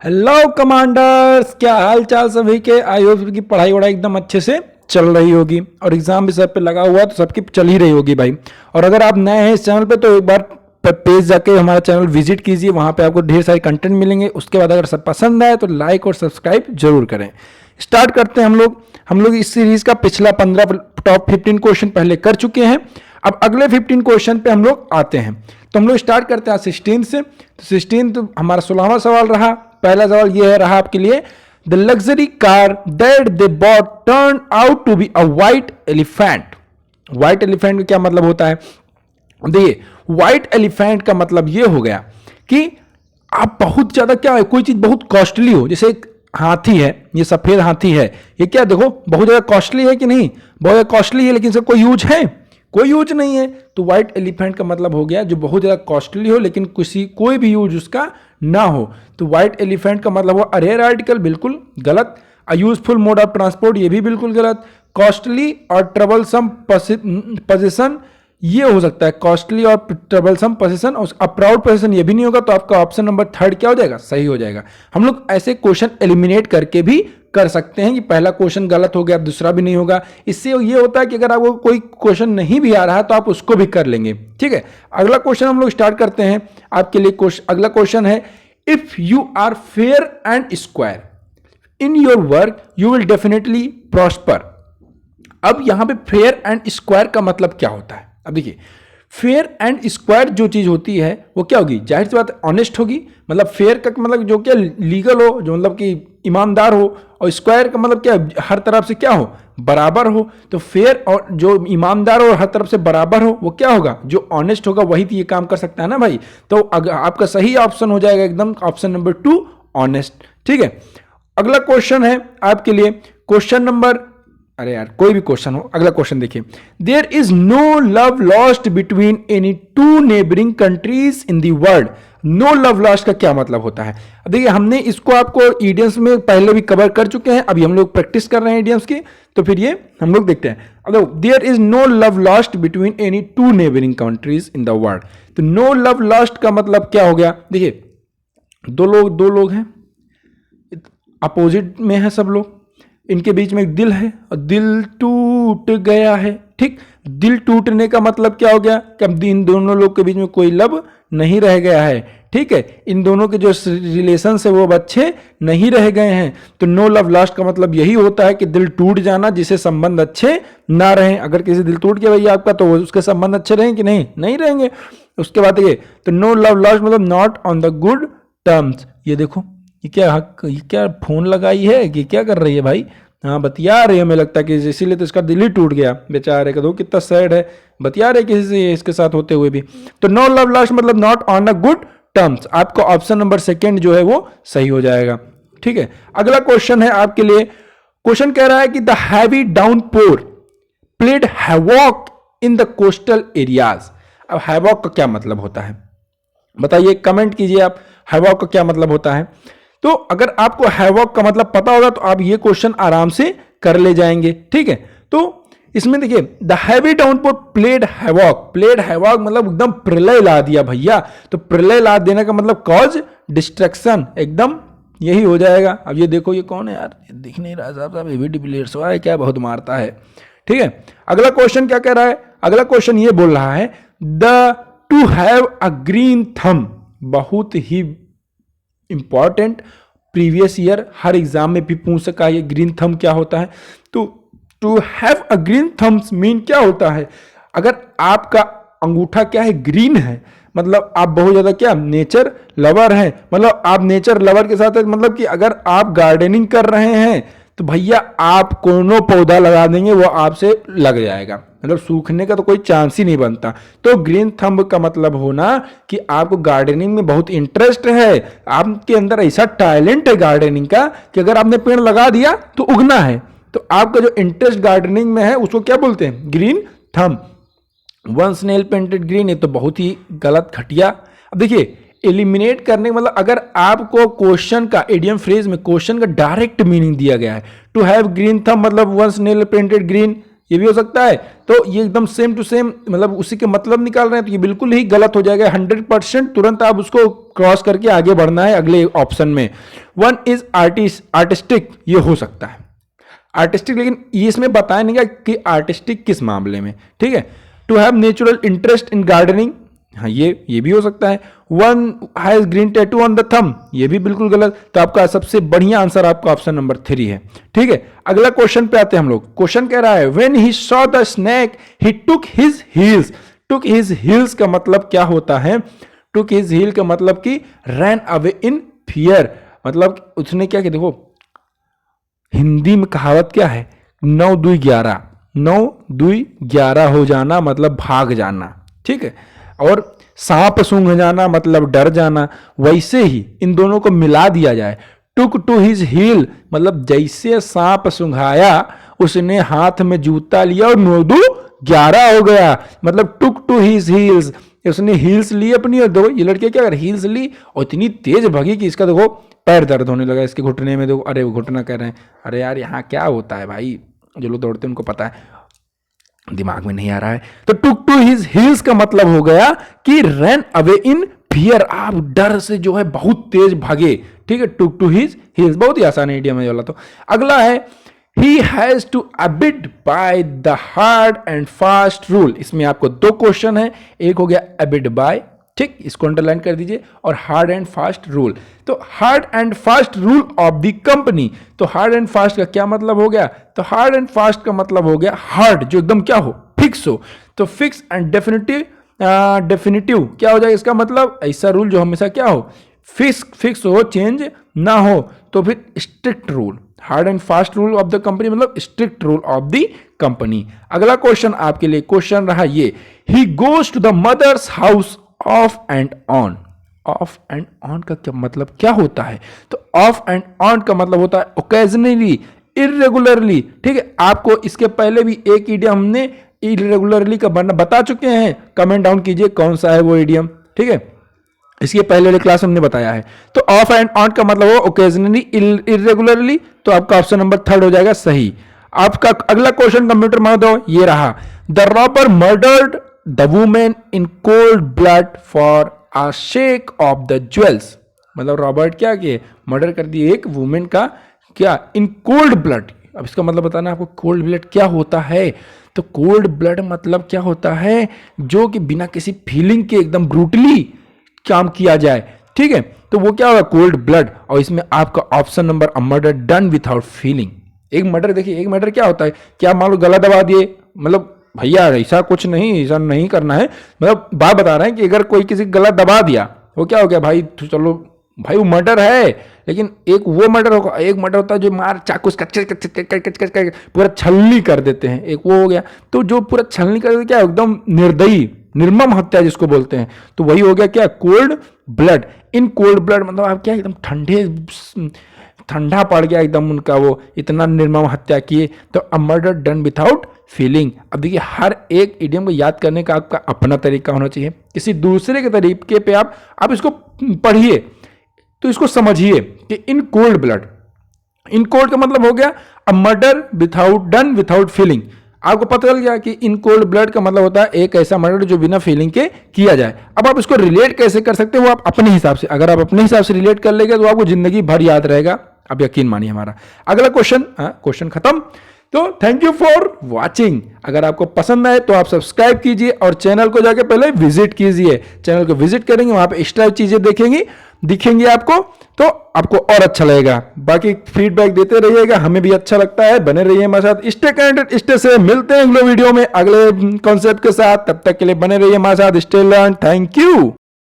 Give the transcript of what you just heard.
Hello commanders, क्या हाल चाल सभी के। आई होप की पढ़ाई वढ़ाई एकदम अच्छे से चल रही होगी और एग्जाम भी सर पे लगा हुआ है तो सबकी चल ही रही होगी भाई। और अगर आप नए हैं इस चैनल पे तो एक बार पेज जाके हमारा चैनल विजिट कीजिए, वहाँ पे आपको ढेर सारे कंटेंट मिलेंगे। उसके बाद अगर सब पसंद आए तो लाइक और सब्सक्राइब जरूर करें। स्टार्ट करते हैं हम लोग इस सीरीज का पिछला 15 टॉप 15 क्वेश्चन पहले कर चुके हैं। अब अगले 15 क्वेश्चन पे हम लोग आते हैं, तो हम लोग स्टार्ट करते हैं 16 से। तो 16 तो हमारा 16वां सवाल रहा। पहला सवाल ये है रहा आपके लिए, the luxury car that they bought turn out to be a white elephant. White elephant का क्या मतलब होता है? देखिए, व्हाइट एलिफेंट का मतलब ये हो गया कि आप बहुत ज्यादा क्या है, कोई चीज बहुत कॉस्टली हो, जैसे एक हाथी है, ये सफेद हाथी है, ये क्या देखो बहुत ज्यादा कॉस्टली है कि नहीं? बहुत ज्यादा कॉस्टली है, लेकिन इसका कोई यूज है? कोई यूज नहीं है। तो व्हाइट एलिफेंट का मतलब हो गया जो बहुत ज्यादा कॉस्टली हो लेकिन कोई भी यूज उसका ना हो। तो व्हाइट एलिफेंट का मतलब हो रेयर आर्टिकल, बिल्कुल गलत। A useful mode of transport, ये भी बिल्कुल गलत। कॉस्टली और ट्रबलसम पोजीशन, ये हो सकता है कॉस्टली और ट्रबलसम पोजीशन। और प्राउड पोजीशन ये भी नहीं होगा, तो आपका ऑप्शन नंबर 3 क्या हो जाएगा? सही हो जाएगा। हम लोग ऐसे क्वेश्चन एलिमिनेट करके भी कर सकते हैं कि पहला क्वेश्चन गलत हो गया, दूसरा भी नहीं होगा। इससे ये होता है कि अगर आपको कोई क्वेश्चन नहीं भी आ रहा है तो आप उसको भी कर लेंगे। ठीक है, अगला क्वेश्चन हम लोग स्टार्ट करते हैं आपके लिए। अगला क्वेश्चन है, if you are fair and square in your work you will definitely prosper. अब यहां पे फेयर एंड स्क्वायर का मतलब क्या होता है? अब देखिए, फेयर एंड स्क्वायर जो चीज होती है वो क्या होगी? जाहिर सी बात ऑनेस्ट होगी। मतलब फेयर का मतलब जो क्या लीगल हो, जो मतलब कि ईमानदार हो, और स्क्वायर का मतलब क्या हर तरफ से क्या हो? बराबर हो। तो फेयर और जो ईमानदार हो और हर तरफ से बराबर हो वो क्या होगा? जो ऑनेस्ट होगा वही तो ये काम कर सकता है ना भाई। तो अगर आपका सही ऑप्शन हो जाएगा एकदम ऑप्शन नंबर 2, ऑनेस्ट। ठीक है, अगला क्वेश्चन है आपके लिए क्वेश्चन नंबर, अरे यार कोई भी क्वेश्चन हो। अगला क्वेश्चन देखिए, there is no love lost between any two neighbouring countries in the world. No love lost का क्या मतलब होता है? अब देखिए, हमने इसको आपको इडियम्स में पहले भी कवर कर चुके हैं, अभी हम लोग प्रैक्टिस कर रहे हैं इडियम्स की, तो फिर ये हम लोग देखते हैं। अब there is no love lost between any two neighbouring countries in the world. तो नो लव लॉस्ट का मतलब क्या हो गया? देखिए, दो लोग हैं, अपोजिट में है सब लोग, इनके बीच में एक दिल है और दिल टूट गया है। ठीक, दिल टूटने का मतलब क्या हो गया? कि अब इन दोनों लोग के बीच में कोई लव नहीं रह गया है। ठीक है, इन दोनों के जो रिलेशन है वो अच्छे नहीं रह गए हैं। तो नो लव लॉस्ट का मतलब यही होता है कि दिल टूट जाना, जिससे संबंध अच्छे ना रहे। अगर किसी दिल टूट गया भैया आपका, तो उसके संबंध अच्छे रहेंगे कि नहीं? नहीं रहेंगे। उसके बाद ये, तो नो लव लॉस्ट मतलब not on the good terms. ये देखो, ये क्या फोन लगाई है कि क्या कर रही है भाई? हाँ, बतिया रही है, हमें लगता है कि इसीलिए तो इसका दिल ही टूट गया बेचारे का। दो कितना सैड है, बतिया रहे किसी से इसके साथ होते हुए भी। तो नो लव लॉस्ट मतलब not on a good terms. आपका ऑप्शन नंबर 2 जो है वो सही हो जाएगा। ठीक है, अगला क्वेश्चन है आपके लिए। क्वेश्चन कह रहा है कि the heavy downpour played havoc in the coastal areas. अब हैवॉक का क्या मतलब होता है बताइए, कमेंट कीजिए आप, हैवॉक का क्या मतलब होता है। तो अगर आपको हैवॉक का मतलब पता होगा तो आप ये क्वेश्चन आराम से कर ले जाएंगे। ठीक है, तो इसमें देखिए, the heavy downpour played havoc. Played havoc मतलब एकदम प्रलय ला दिया भैया। तो प्रलय ला देने का मतलब कॉज डिस्ट्रक्शन, एकदम यही हो जाएगा। अब ये देखो, ये कौन है यार? ये दिख नहीं रहा साहब, एवी डिविलियर्स है क्या? बहुत मारता है। ठीक है, अगला क्वेश्चन क्या कह रहा है? अगला क्वेश्चन ये बोल रहा है, the two have a green thumb. बहुत ही इंपॉर्टेंट, प्रीवियस ईयर हर एग्जाम में भी पूछ सका है, ये ग्रीन थंब क्या होता है। तो to have a green thumbs mean क्या होता है? अगर आपका अंगूठा क्या है? ग्रीन है, मतलब आप बहुत ज्यादा क्या नेचर लवर हैं। मतलब आप नेचर लवर के साथ मतलब कि अगर आप गार्डनिंग कर रहे हैं तो भैया आप कोनो पौधा लगा देंगे वो आपसे लग जाएगा, मतलब सूखने का तो कोई चांस ही नहीं बनता। तो ग्रीन थंब का मतलब होना कि आपको गार्डनिंग में बहुत इंटरेस्ट है, आपके अंदर ऐसा टैलेंट है गार्डनिंग का कि अगर आपने पेड़ लगा दिया तो उगना है। तो आपका जो इंटरेस्ट गार्डनिंग में है उसको क्या बोलते हैं? Green thumb. Once nail painted green, ये तो बहुत ही गलत, घटिया। अब देखिए, एलिमिनेट करने मतलब अगर आपको क्वेश्चन का इडियम फ्रेज में क्वेश्चन का डायरेक्ट मीनिंग दिया गया है, टू हैव ग्रीन थंब मतलब वंस नेल पेंटेड ग्रीन, ये भी हो सकता है। तो ये एकदम सेम टू सेम मतलब उसी के मतलब निकाल रहे हैं, तो ये बिल्कुल ही गलत हो जाएगा 100%। तुरंत आप उसको क्रॉस करके आगे बढ़ना है अगले ऑप्शन में। वन इज आर्टिस्टिक, ये हो सकता है आर्टिस्टिक, लेकिन ये इसमें बताया नहीं गया कि आर्टिस्टिक किस मामले में, ठीक है। To have natural interest in gardening, हाँ ये भी हो सकता है। One has green tattoo on the thumb, ये भी बिल्कुल गलत। तो आपका सबसे बढ़िया आंसर आपका ऑप्शन नंबर 3 है, ठीक है। अगला क्वेश्चन पे आते हैं हम लोग। क्वेश्चन कह रहा है when he saw the snake he took his heels. Took his heels का मतलब क्या होता है? टुक हिज हील का मतलब कि रैन अवे इन फियर, मतलब उसने क्या किया, देखो हिंदी में कहावत क्या है, 9 2 11, 9 2 11 हो जाना मतलब भाग जाना, ठीक है। और सांप सूंघ जाना मतलब डर जाना। वैसे ही इन दोनों को मिला दिया जाए, टुक टू हिज हील मतलब जैसे सांप सूंघाया उसने हाथ में जूता लिया और 9 2 11 हो गया, मतलब टुक टू हिज हील्स, उसने हील्स ली अपनी। और देखो ये लड़के क्या कर हील्स ली और इतनी तेज भागी कि इसका देखो पैर दर्द होने लगा, इसके घुटने में। देखो अरे वो घुटना कह रहे हैं, अरे यार यहाँ क्या होता है भाई, जो लोग दौड़ते हैं उनको पता है, दिमाग में नहीं आ रहा है। तो टुक टू हिज हील्स का मतलब हो गया कि रन अवे इन फियर, आप डर से जो है बहुत तेज भागे, ठीक है। टुक टू हिज हील्स बहुत ही आसान इडियम है वाला। तो अगला है he has to abide by the hard and fast rule. इसमें आपको 2 क्वेश्चन है, एक हो गया अबिड बाय, ठीक, इसको अंडरलाइन कर दीजिए, और हार्ड एंड फास्ट रूल। तो hard and fast rule of the company, तो हार्ड एंड फास्ट का क्या मतलब हो गया? तो हार्ड एंड फास्ट का मतलब हो गया हार्ड जो एकदम क्या हो, फिक्स हो। तो फिक्स एंड डेफिनेटिव, डेफिनेटिव क्या हो जाएगा इसका मतलब? ऐसा रूल जो हमेशा क्या हो, फिक्स हो, चेंज ना हो। तो फिर strict rule, hard and fast rule of the company मतलब strict rule of the company. अगला क्वेश्चन आपके लिए क्वेश्चन रहा ये, he goes to the mother's house off and on. Off and on का क्या मतलब क्या होता है? तो ऑफ एंड ऑन का मतलब होता है ओकेजनली, इरेगुलरली, ठीक है। आपको इसके पहले भी एक इडियम हमने इरेगुलरली का बता चुके हैं, कमेंट डाउन कीजिए कौन सा है वो इडियम, ठीक है। इसके पहले वाले क्लास में हमने बताया है। तो ऑफ एंड ऑन का मतलब हो ओकेजनली, इरेगुलरली, तो आपका ऑप्शन नंबर 3 हो जाएगा सही। आपका अगला क्वेश्चन कंप्यूटर मार दो, ये रहा, the robber murdered the women in cold blood for a shake of the jewels. मतलब रॉबर्ट क्या किए, मर्डर कर दिए एक वुमेन का, क्या, इन कोल्ड ब्लड। अब इसका मतलब बताना आपको कोल्ड ब्लड क्या होता है। तो कोल्ड ब्लड मतलब क्या होता है, जो कि बिना किसी फीलिंग के एकदम ब्रूटली काम किया जाए, ठीक है। तो वो क्या होगा, कोल्ड ब्लड। और इसमें आपका option number a murder done without feeling. एक मर्डर देखिए, एक मर्डर क्या होता है, क्या मान लो गला दबा दिए, मतलब भैया ऐसा कुछ नहीं, ऐसा नहीं करना है, मतलब बात बता रहे हैं कि अगर कोई किसी गला दबा दिया वो क्या हो गया भाई, तो चलो भाई वो मर्डर है। लेकिन एक वो मर्डर होगा, एक मर्डर होता है जो मार चाकू पूरा छलनी कर देते हैं, एक वो हो गया। तो जो पूरा छलनी कर देते क्या, एकदम निर्दयी निर्मम हत्या जिसको बोलते हैं, तो वही हो गया क्या, cold blood. In cold blood मतलब आप क्या एकदम ठंडा पड़ गया एकदम उनका, वो इतना निर्मम हत्या किए। तो a murder done without feeling. अब देखिए हर एक इडियम को याद करने का आपका अपना तरीका होना चाहिए, किसी दूसरे के तरीके पे आप इसको पढ़िए तो इसको समझिए कि in cold blood, in cold का मतलब हो गया a murder without done without feeling. आपको पता चल गया कि इन कोल्ड ब्लड का मतलब होता है एक ऐसा मर्डर जो बिना फीलिंग के किया जाए। अब आप इसको रिलेट कैसे कर सकते हो, वो आप अपने हिसाब से, अगर आप अपने हिसाब से रिलेट कर लेंगे तो आपको जिंदगी भर याद रहेगा, आप यकीन मानिए हमारा। अगला क्वेश्चन खत्म। तो थैंक यू फॉर वॉचिंग। अगर आपको पसंद आए तो आप सब्सक्राइब कीजिए और चैनल को जाके पहले विजिट कीजिए। चैनल को विजिट करेंगे, वहां पे एक्स्ट्रा चीजें दिखेंगी आपको, तो आपको और अच्छा लगेगा। बाकी फीडबैक देते रहिएगा, हमें भी अच्छा लगता है। बने रहिए हमारे साथ, स्टे कनेक्टेड, स्टे से मिलते हैं अगले वीडियो में अगले कॉन्सेप्ट के साथ। तब तक के लिए बने रहिए हमारे साथ, स्टे लर्न। Thank you.